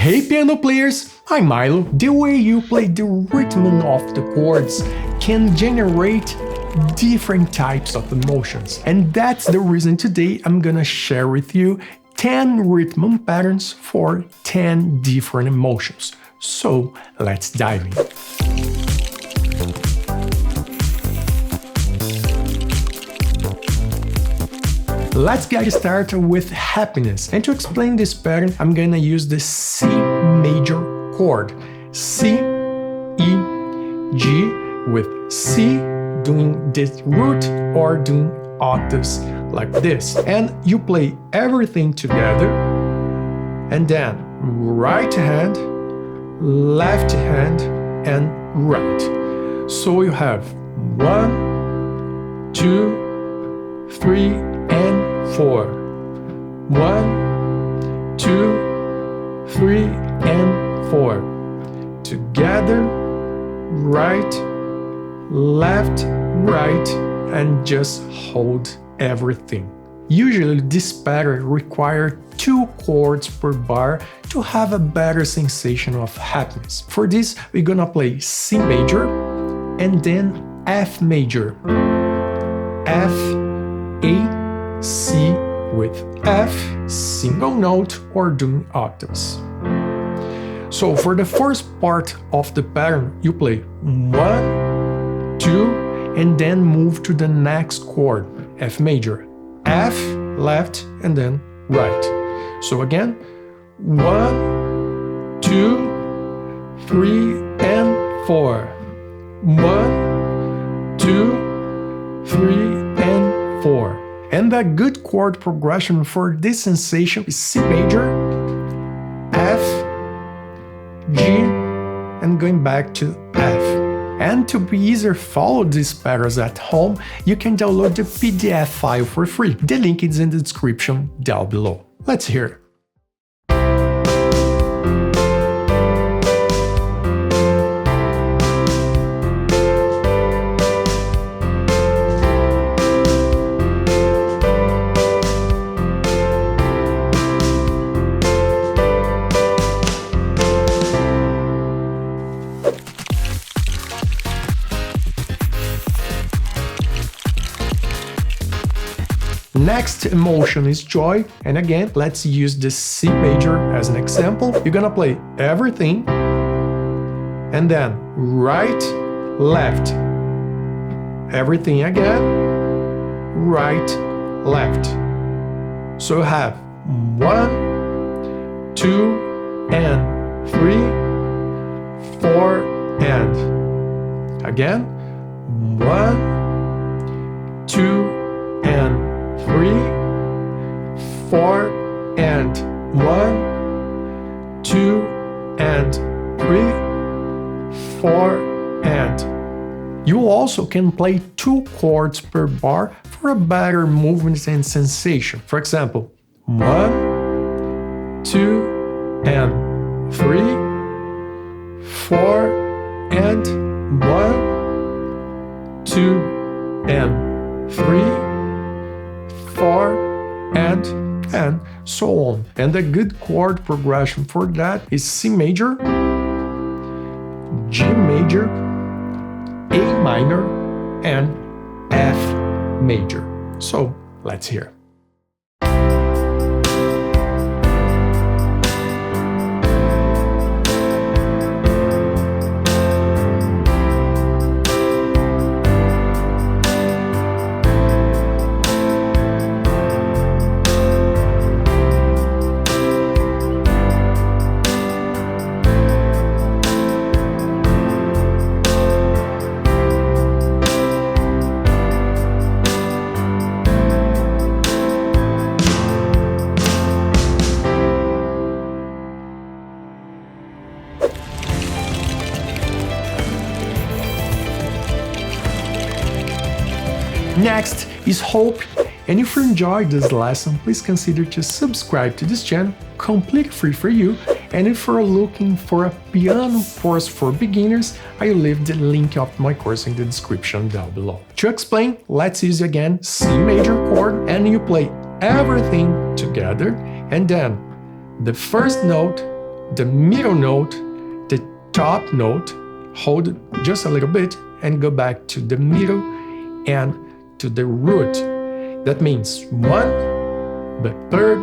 Hey piano players, I'm Milo. The way you play the rhythm of the chords can generate different types of emotions. And that's the reason today I'm gonna share with you 10 rhythm patterns for 10 different emotions. So let's dive in. Let's get started with happiness. And to explain this pattern, I'm gonna use the C major chord. C, E, G, with C doing this root or doing octaves like this. And you play everything together, and then right hand, left hand, and right. So you have 1, 2, 3, and 4. 1, 2, 3, and 4. Together, right, left, right, and just hold everything. Usually this pattern requires 2 chords per bar to have a better sensation of happiness. For this, we're gonna play C major and then F major. F, A, C with F, single note or doing octaves. So for the first part of the pattern, you play 1, 2, and then move to the next chord, F major. F, left, and then right. So again, 1, 2, 3, and 4. 1, 2, 3, and 4. And a good chord progression for this sensation is C major, F, G, and going back to F. And to be easier follow these patterns at home, you can download the PDF file for free. The link is in the description down below. Let's hear it. Next emotion is joy, and again, let's use the C major as an example. You're gonna play everything, and then right, left. Everything again, right, left. So you have 1, 2, and 3, 4, and again, 1, 2, and 3, 4, and 1, 2, and 3, 4, and. You also can play 2 chords per bar for a better movement and sensation. For example, 1, 2, and 3, 4, and 1, 2, and 3, 4, and so on. And a good chord progression for that is C major, G major, A minor, and F major. So let's hear. Next is hope, and if you enjoyed this lesson, please consider to subscribe to this channel, completely free for you. And if you're looking for a piano course for beginners, I will leave the link of my course in the description down below. To explain, let's use again C major chord, and you play everything together, and then the first note the middle note, the top note, hold it just a little bit, and go back to the middle and to the root. That means 1, the 3rd,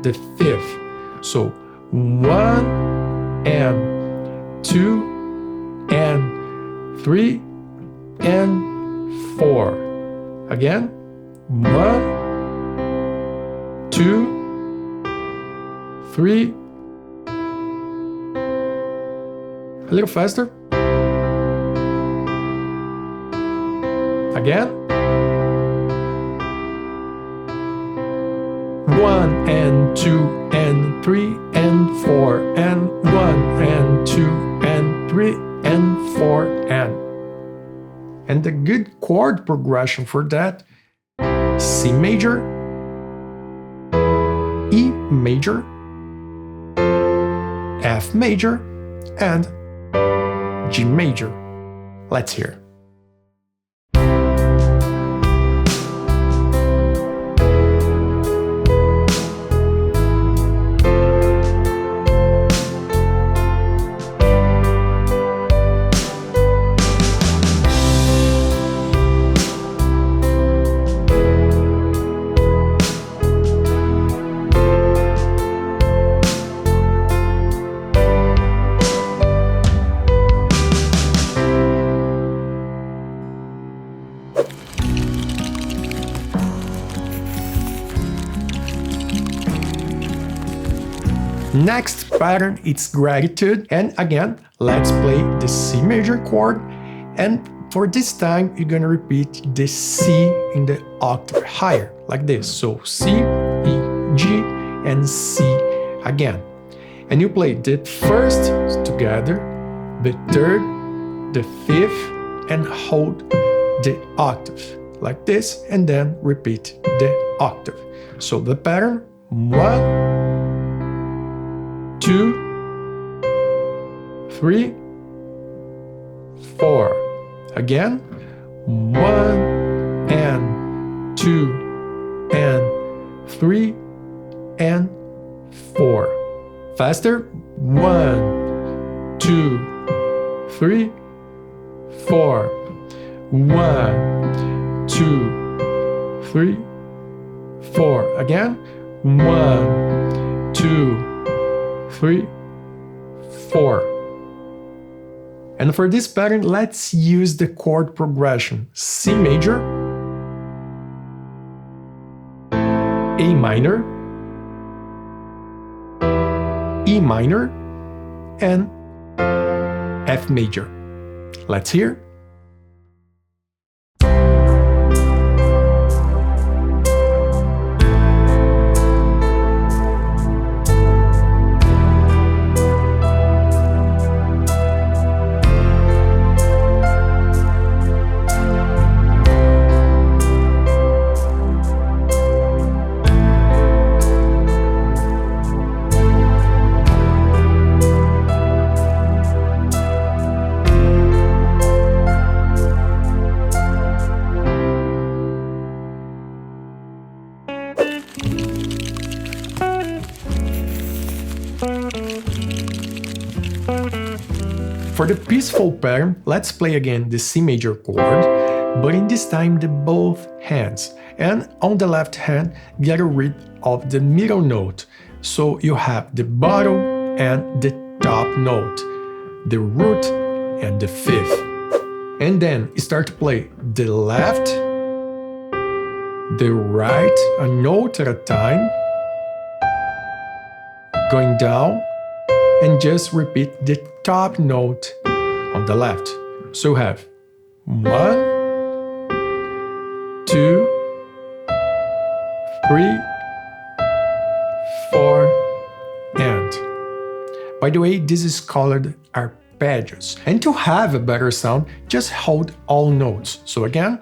the 5th. So 1 and 2 and 3 and 4. Again, 1, 2, 3. A little faster. Again. 1 and 2 and 3 and 4 and 1 and 2 and 3 and 4 and the good chord progression for that: C major, E major, F major, and G major. Let's hear. Next pattern is gratitude, and again, let's play the C major chord, and for this time you're gonna repeat the C in the octave higher, like this. So C, E, G, and C again. And you play the first together, the third, the fifth, and hold the octave, like this, and then repeat the octave. So the pattern: 1, 2, 3, 4. Again, 1 and 2 and 3 and 4. Faster: 1, 2, 3, 4. 1, 2, 3, 4. Again, 1, 2, 3, 4. And for this pattern, let's use the chord progression: C major, A minor, E minor, and F major. Let's hear. For the peaceful pattern, let's play again the C major chord, but in this time the both hands. And on the left hand, get rid of the middle note. So you have the bottom and the top note, the root and the fifth. And then start to play the left, the right, a note at a time, going down, and just repeat the top note on the left. So have 1, 2, 3, 4, and. By the way, this is called arpeggios. And to have a better sound, just hold all notes. So again.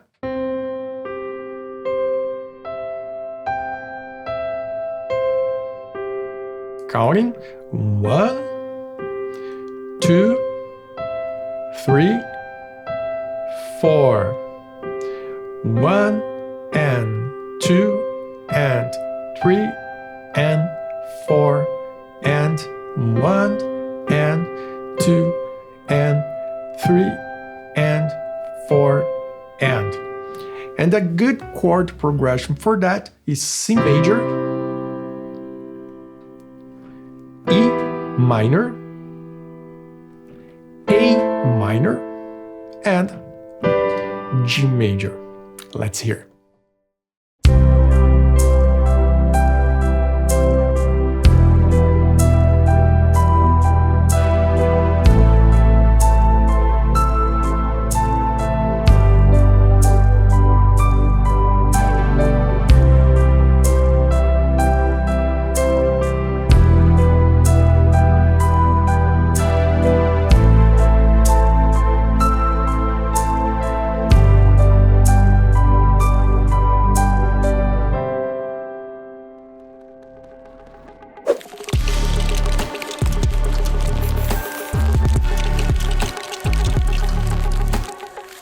Counting: 1, 2, 3, 4. 1 and 2 and 3 and 4 and 1 2, and 3, and 4, and. And a good chord progression for that is C major, E minor, A minor, and G major. Let's hear.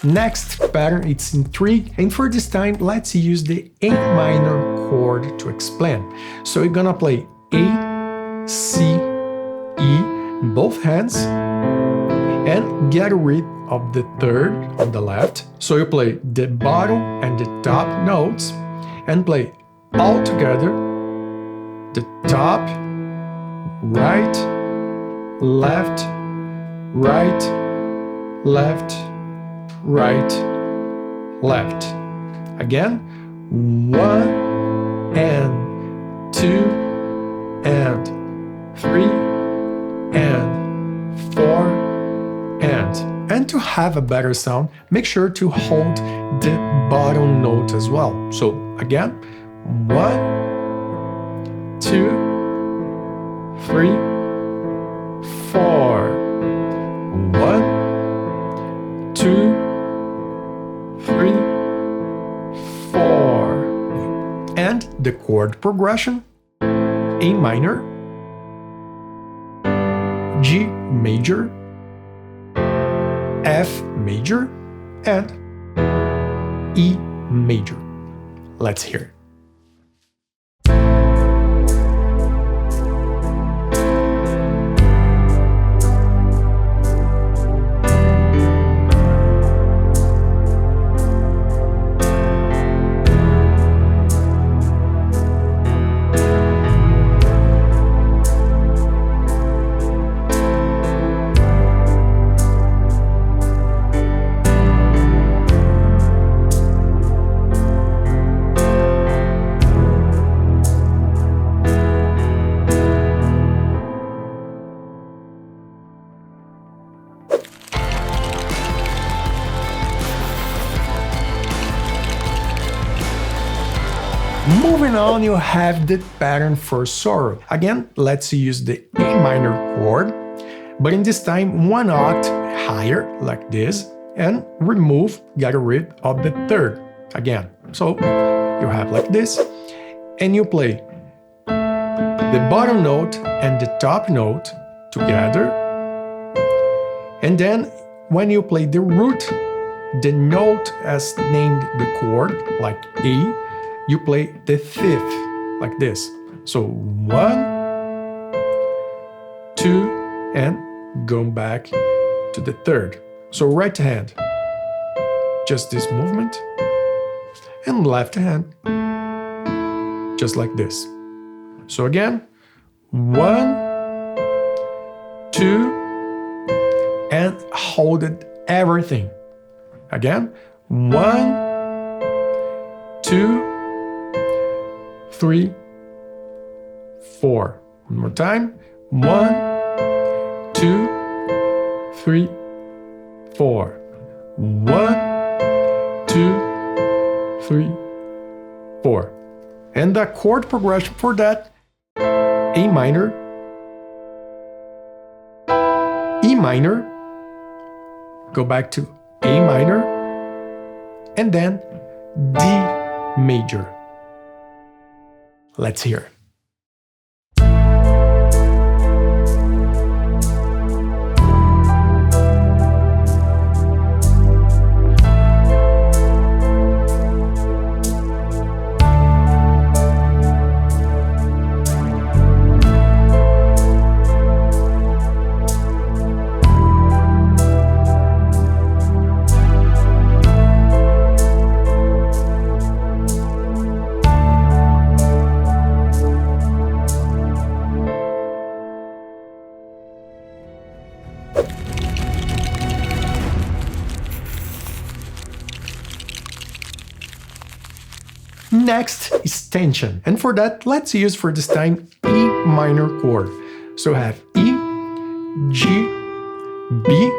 Next pattern, it's Intrigue, and for this time, let's use the A minor chord to explain. So you're gonna play A, C, E in both hands, and get rid of the third on the left. So you play the bottom and the top notes, and play all together the top, right, left, right, left, right, left. Again, 1 and 2 and 3 and 4 and. And to have a better sound, make sure to hold the bottom note as well. So again, 1, 2, 3, 4. 1, 2, 3, 4. And the chord progression: A minor, G major, F major, and E major. Let's hear it. Moving on, you have the pattern for sorrow. Again, let's use the A minor chord, but in this time 1 oct higher, like this, and get rid of the third again. So you have like this, and you play the bottom note and the top note together, and then when you play the root, the note as named the chord, like A, you play the fifth, like this. So 1, 2, and go back to the third. So right hand, just this movement, and left hand, just like this. So again, 1, 2, and hold it everything. Again, 1, 2, 3, 4. One more time. 1, 2, 3, 4. 1, 2, 3, 4. And the chord progression for that: A minor, E minor, go back to A minor, and then D major. Let's hear it. Next is tension, and for that, let's use for this time E minor chord. So I have E, G, B,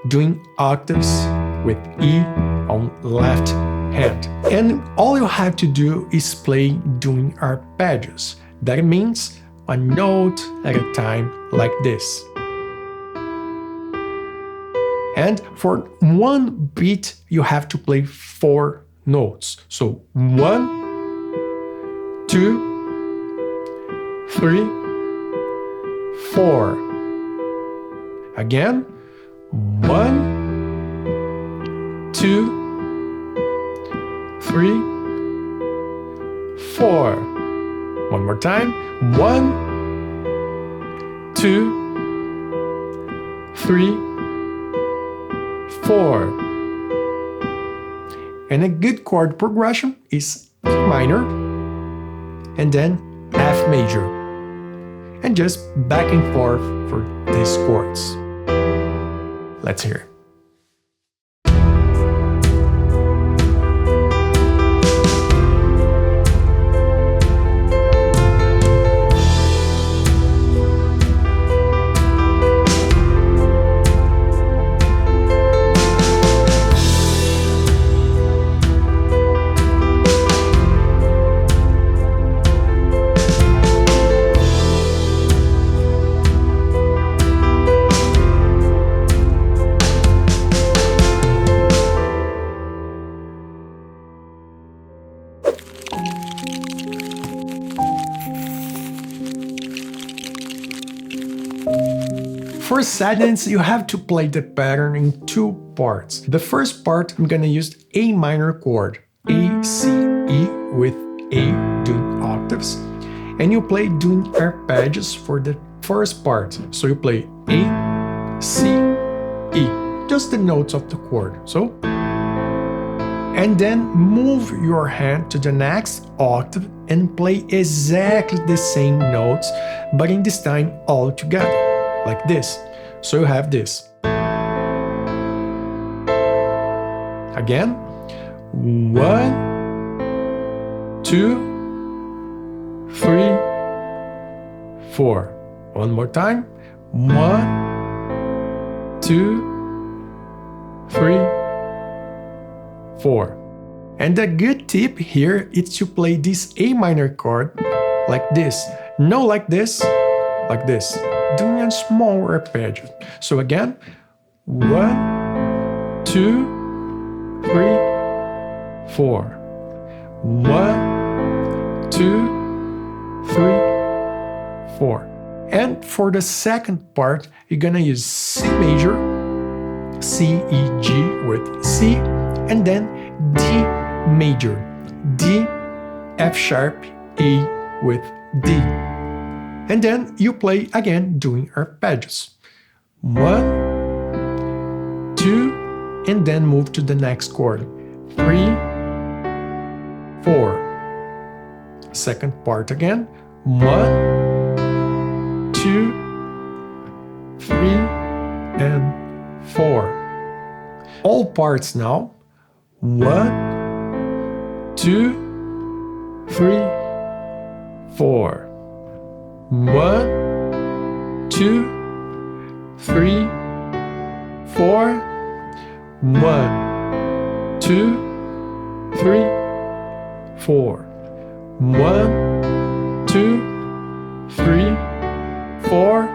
doing octaves with E on left hand. And all you have to do is play doing arpeggios. That means a note at a time like this. And for one beat, you have to play 4 notes. So 1, 2, 3, 4. Again, 1, 2, 3, 4. One more time. 1, 2, 3, 4. And a good chord progression is E minor and then F major. And just back and forth for these chords. Let's hear it. For sadness, you have to play the pattern in 2 parts. The first part, I'm gonna use A minor chord, A, C, E with A doing octaves, and you play doing arpeggios for the first part. So you play A, C, E, just the notes of the chord. So, and then move your hand to the next octave and play exactly the same notes, but in this time all together. Like this. So you have this. Again. 1, 2, 3, 4. One more time. 1, 2, 3, 4. And a good tip here is to play this A minor chord like this. No, like this, like this. Doing a small arpeggio. So again, 1, 2, 3, 4. 1, 2, 3, 4. And for the second part, you're gonna use C major, C, E, G with C, and then D major, D, F sharp, A with D. And then you play again doing arpeggios. 1, 2, and then move to the next chord. 3, 4. Second part again. 1, 2, 3, and 4. All parts now. 1, 2, 3, 4. 1, 2, 3, 4. 1, 2, 3, 4. 1, 2, 3, 4.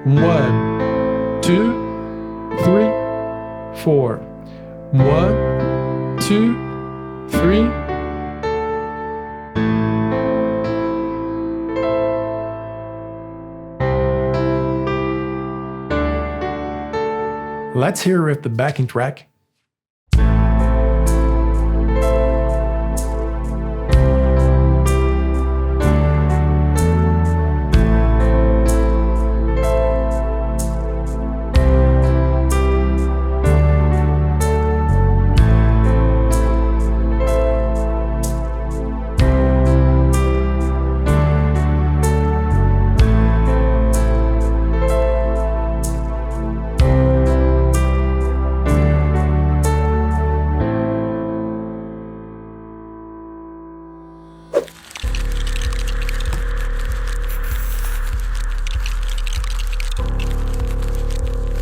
1, 2, 3, 4. 1, 2, 3. Let's hear with the backing track.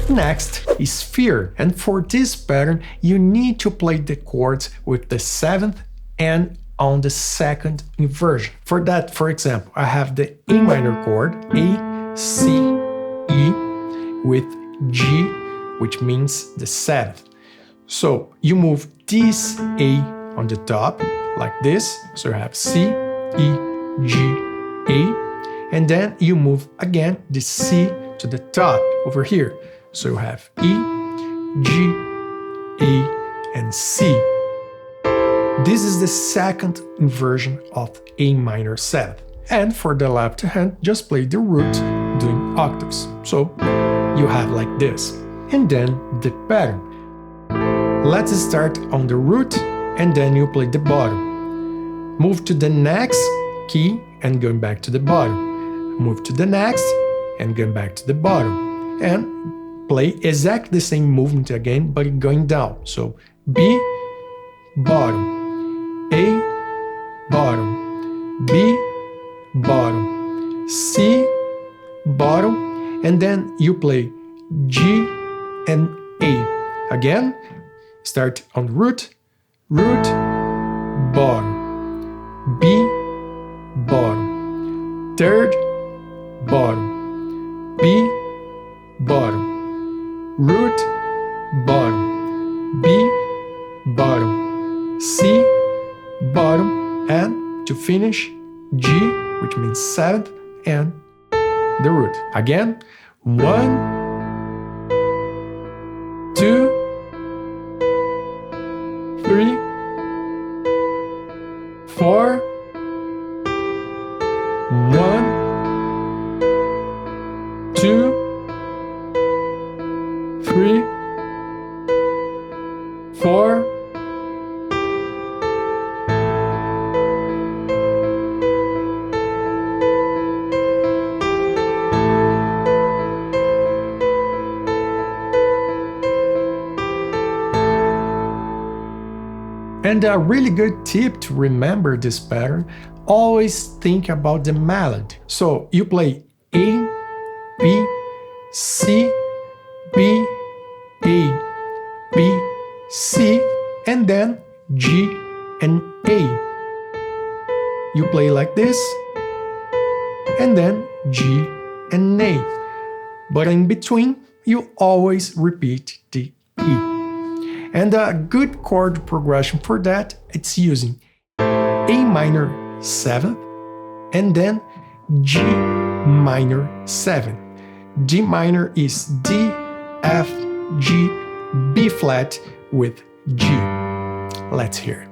Next is sphere, and for this pattern you need to play the chords with the 7th and on the 2nd inversion. For that, for example, I have the A minor chord, A, C, E, with G, which means the 7th. So you move this A on the top, like this, so you have C, E, G, A, and then you move again the C to the top over here. So you have E, G, A, and C. This is the 2nd inversion of A minor 7th. And for the left hand, just play the root doing octaves. So you have like this. And then the pattern. Let's start on the root and then you play the bottom. Move to the next key and going back to the bottom. Move to the next and going back to the bottom. And play exactly the same movement again, but going down. So B, bottom, A, bottom, B, bottom, C, bottom, and then you play G and A. Again, start on the root, root, bottom, B, bottom, 3rd, bottom, B, bottom, root, bottom, B, bottom, C, bottom, and to finish, G, which means 7th, and the root. Again, 1, 2, 3, 4, 1, 2, 3, 4, And a really good tip to remember this pattern, always think about the melody. So you play A, B, C, B, A, B, C, and then G and A. You play like this, and then G and A. But in between, you always repeat the E. And a good chord progression for that, it's using A minor 7th and then G minor 7. G minor is D, F, G, B flat with G. Let's hear it.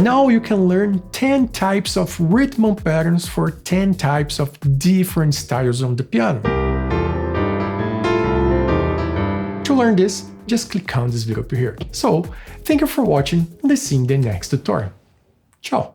Now you can learn 10 types of rhythm patterns for 10 types of different styles on the piano. To learn this, just click on this video up here. So, thank you for watching and see you in the next tutorial. Ciao!